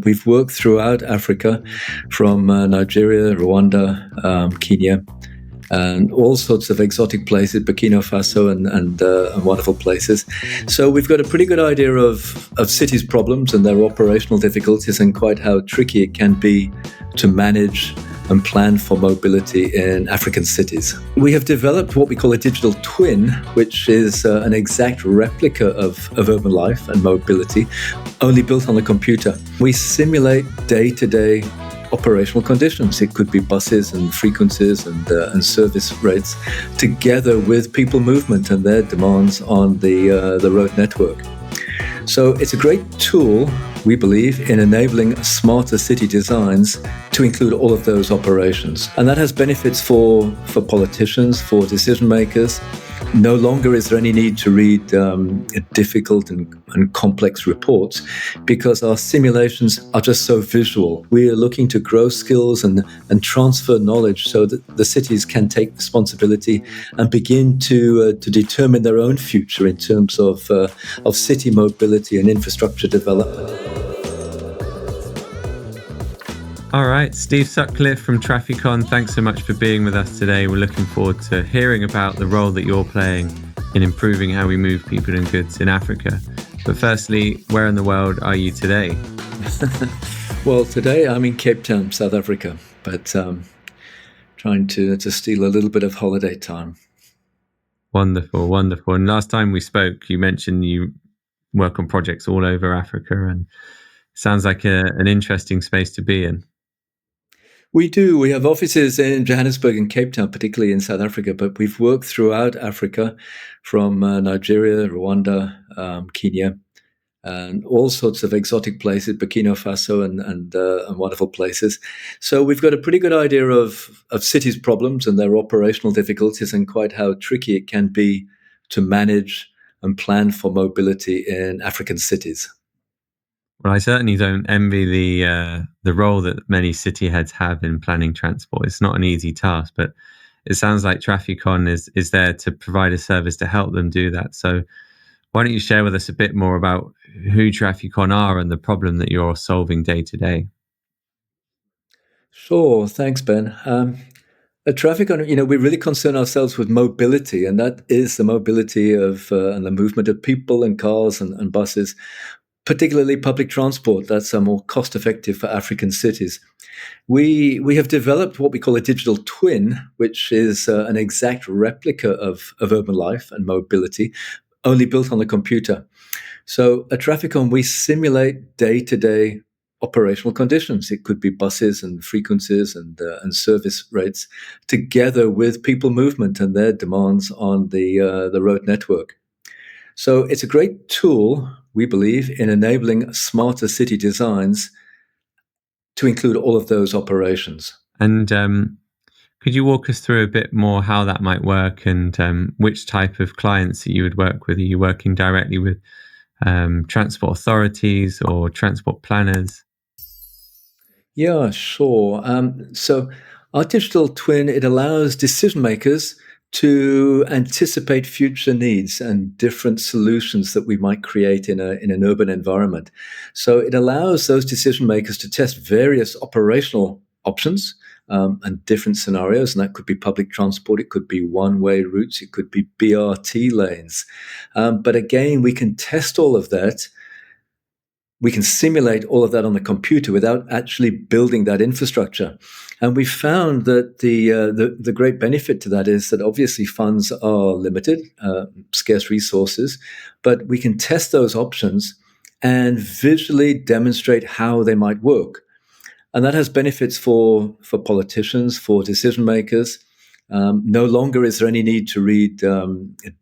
We've worked throughout Africa, from Nigeria, Rwanda, Kenya, and all sorts of exotic places, Burkina Faso and wonderful places. So we've got a pretty good idea of cities' problems and their operational difficulties and quite how tricky it can be to manage and plan for mobility in African cities. We have developed what we call a digital twin, which is an exact replica of urban life and mobility, only built on the computer. We simulate day-to-day operational conditions. It could be buses and frequencies and service rates, together with people movement and their demands on the road network. So it's a great tool, we believe, in enabling smarter city designs to include all of those operations. And that has benefits for politicians, for decision makers. No longer is there any need to read difficult and complex reports, because our simulations are just so visual. We are looking to grow skills and transfer knowledge so that the cities can take responsibility and begin to determine their own future in terms of city mobility and infrastructure development. All right, Steve Sutcliffe from Trafficon, thanks so much for being with us today. We're looking forward to hearing about the role that you're playing in improving how we move people and goods in Africa. But firstly, where in the world are you today? Well, today I'm in Cape Town, South Africa, but trying to steal a little bit of holiday time. Wonderful, wonderful. And last time we spoke, you mentioned you work on projects all over Africa, and sounds like an interesting space to be in. We do. We have offices in Johannesburg and Cape Town, particularly in South Africa, but we've worked throughout Africa, from Nigeria, Rwanda, Kenya, and all sorts of exotic places, Burkina Faso and wonderful places. So we've got a pretty good idea of cities' problems and their operational difficulties and quite how tricky it can be to manage and plan for mobility in African cities. Well, I certainly don't envy the role that many city heads have in planning transport. It's not an easy task, but it sounds like Trafficon is there to provide a service to help them do that. So why don't you share with us a bit more about who Trafficon are and the problem that you're solving day to day? Sure. Thanks, Ben. At Trafficon, we really concern ourselves with mobility, and that is the mobility of and the movement of people and cars and buses, particularly public transport. That's more cost-effective for African cities. We have developed what we call a digital twin, which is an exact replica of urban life and mobility, only built on the computer. So at Trafficon, we simulate day-to-day operational conditions. It could be buses and frequencies and service rates, together with people movement and their demands on the road network. So it's a great tool, we believe, in enabling smarter city designs to include all of those operations. And could you walk us through a bit more how that might work and which type of clients that you would work with? Are you working directly with transport authorities or transport planners? Yeah, sure. So our digital twin, it allows decision makers to anticipate future needs and different solutions that we might create in an urban environment. So it allows those decision makers to test various operational options and different scenarios, and that could be public transport, it could be one-way routes, it could be BRT lanes. But again, we can test all of that. We can simulate all of that on the computer without actually building that infrastructure. And we found that the great benefit to that is that obviously funds are limited, scarce resources, but we can test those options and visually demonstrate how they might work. And that has benefits for politicians, for decision makers. No longer is there any need to read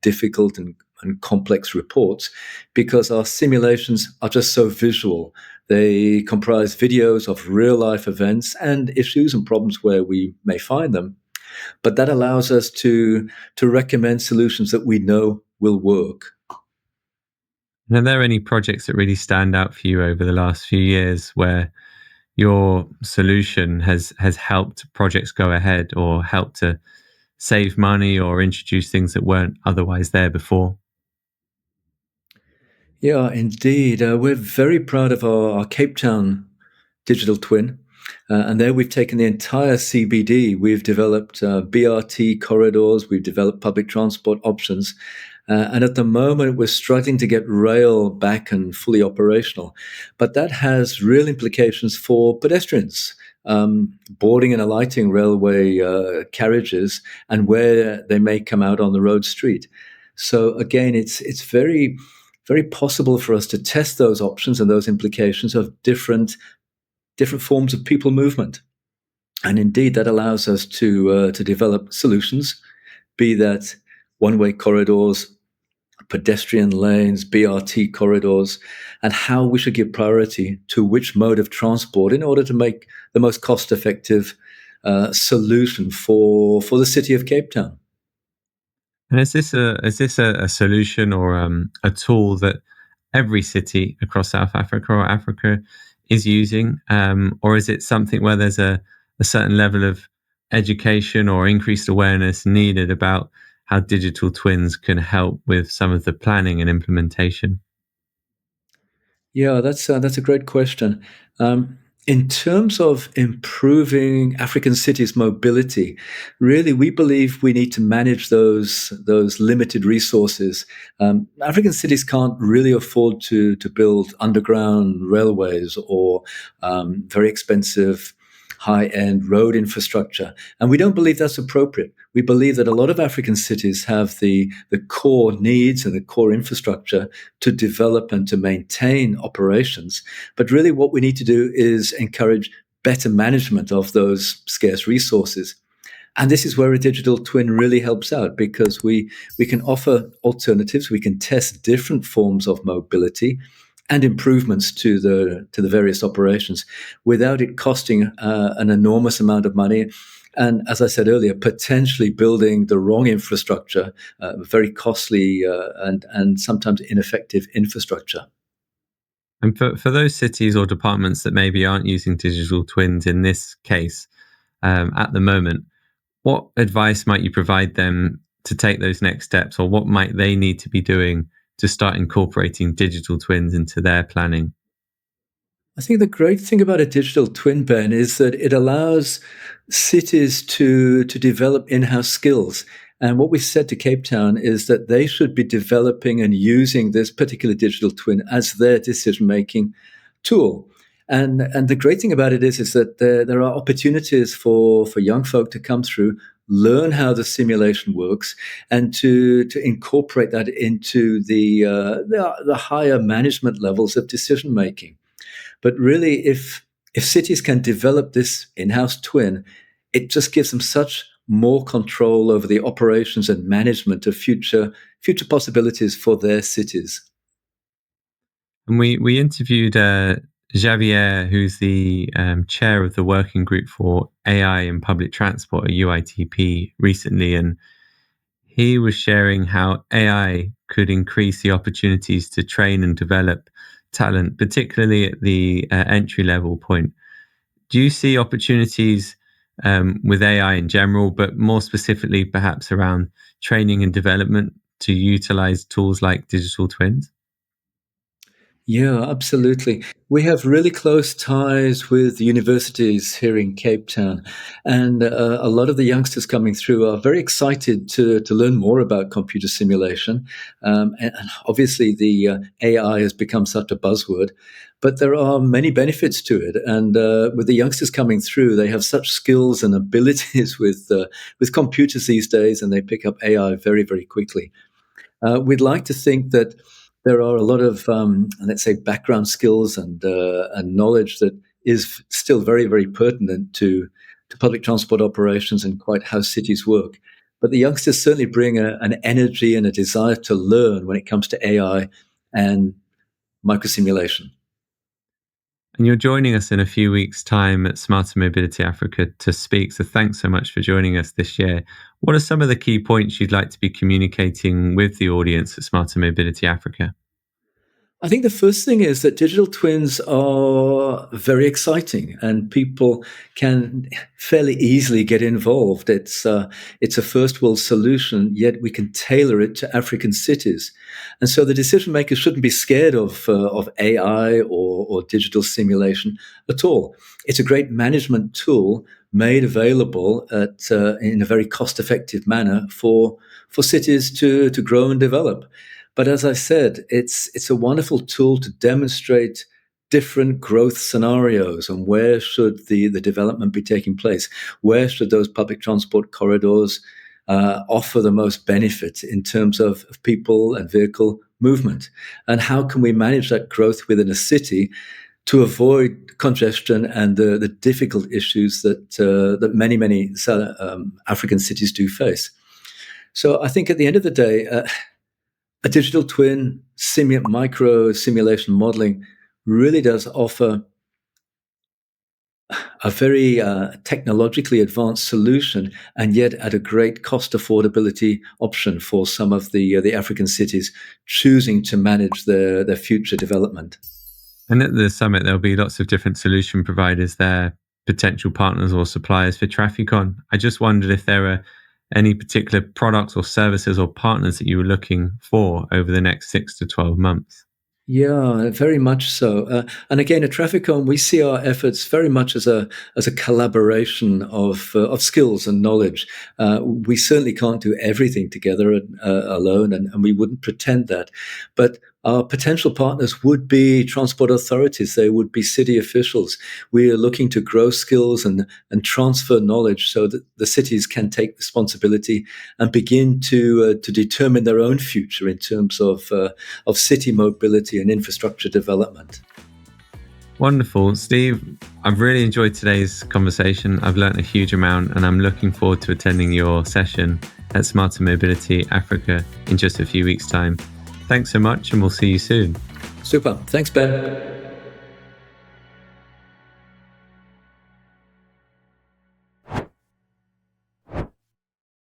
difficult and complex reports, because our simulations are just so visual. They comprise videos of real-life events and issues and problems where we may find them. But that allows us to recommend solutions that we know will work. And are there any projects that really stand out for you over the last few years where your solution has helped projects go ahead or helped to save money or introduce things that weren't otherwise there before? Yeah, indeed. We're very proud of our Cape Town digital twin. And there we've taken the entire CBD. We've developed BRT corridors. We've developed public transport options. And at the moment, we're struggling to get rail back and fully operational. But that has real implications for pedestrians, boarding and alighting railway carriages and where they may come out on the road street. So again, it's very, very possible for us to test those options and those implications of different forms of people movement. And indeed, that allows us to develop solutions, be that one-way corridors, pedestrian lanes, BRT corridors, and how we should give priority to which mode of transport in order to make the most cost-effective solution for the city of Cape Town. And is this a solution or a tool that every city across South Africa or Africa is using, or is it something where there's a certain level of education or increased awareness needed about how digital twins can help with some of the planning and implementation? Yeah, that's a great question. In terms of improving African cities' mobility, really, we believe we need to manage those limited resources. African cities can't really afford to build underground railways or very expensive high-end road infrastructure, and we don't believe that's appropriate. We believe that a lot of African cities have the core needs and the core infrastructure to develop and to maintain operations. But really, what we need to do is encourage better management of those scarce resources. And this is where a digital twin really helps out, because we can offer alternatives, we can test different forms of mobility and improvements to the various operations without it costing an enormous amount of money. And as I said earlier, potentially building the wrong infrastructure, very costly and sometimes ineffective infrastructure. And for those cities or departments that maybe aren't using digital twins in this case at the moment, what advice might you provide them to take those next steps, or what might they need to be doing to start incorporating digital twins into their planning? I think the great thing about a digital twin, Ben, is that it allows cities to develop in-house skills. And what we said to Cape Town is that they should be developing and using this particular digital twin as their decision-making tool. And the great thing about it is that there are opportunities for young folk to come through, learn how the simulation works, and to incorporate that into the higher management levels of decision making. But really, if cities can develop this in-house twin, it just gives them such more control over the operations and management of future possibilities for their cities. And we interviewed Javier, who's the chair of the working group for AI in public transport at UITP recently, and he was sharing how AI could increase the opportunities to train and develop talent, particularly at the entry level point. Do you see opportunities with AI in general, but more specifically perhaps around training and development to utilize tools like digital twins? Yeah, absolutely. We have really close ties with universities here in Cape Town, and a lot of the youngsters coming through are very excited to learn more about computer simulation. And obviously, the AI has become such a buzzword, but there are many benefits to it. And with the youngsters coming through, they have such skills and abilities with computers these days, and they pick up AI very, very quickly. We'd like to think that there are a lot of, let's say, background skills and knowledge that is still very, very pertinent to public transport operations and quite how cities work. But the youngsters certainly bring an energy and a desire to learn when it comes to AI and microsimulation. And you're joining us in a few weeks' time at Smarter Mobility Africa to speak. So thanks so much for joining us this year. What are some of the key points you'd like to be communicating with the audience at Smarter Mobility Africa? I think the first thing is that digital twins are very exciting, and people can fairly easily get involved. It's a first world solution, yet we can tailor it to African cities, and so the decision makers shouldn't be scared of AI or digital simulation at all. It's a great management tool made available in a very cost effective manner for cities to grow and develop. But as I said, it's a wonderful tool to demonstrate different growth scenarios and where should the development be taking place? Where should those public transport corridors offer the most benefit in terms of people and vehicle movement? And how can we manage that growth within a city to avoid congestion and the difficult issues that many African cities do face? So I think at the end of the day, a digital twin micro simulation modeling really does offer a very technologically advanced solution, and yet at a great cost affordability option for some of the African cities choosing to manage their future development. And at the summit, there'll be lots of different solution providers there, potential partners or suppliers for Trafficon. I just wondered if there are any particular products or services or partners that you were looking for over the next 6 to 12 months. Yeah, very much so. And again, at Trafficon, we see our efforts very much as a collaboration of skills and knowledge. We certainly can't do everything together alone, and we wouldn't pretend that. But our potential partners would be transport authorities. They would be city officials. We are looking to grow skills and transfer knowledge so that the cities can take responsibility and begin to determine their own future in terms of city mobility and infrastructure development. Wonderful. Steve, I've really enjoyed today's conversation. I've learned a huge amount, and I'm looking forward to attending your session at Smarter Mobility Africa in just a few weeks' time. Thanks so much, and we'll see you soon. Super. Thanks, Ben.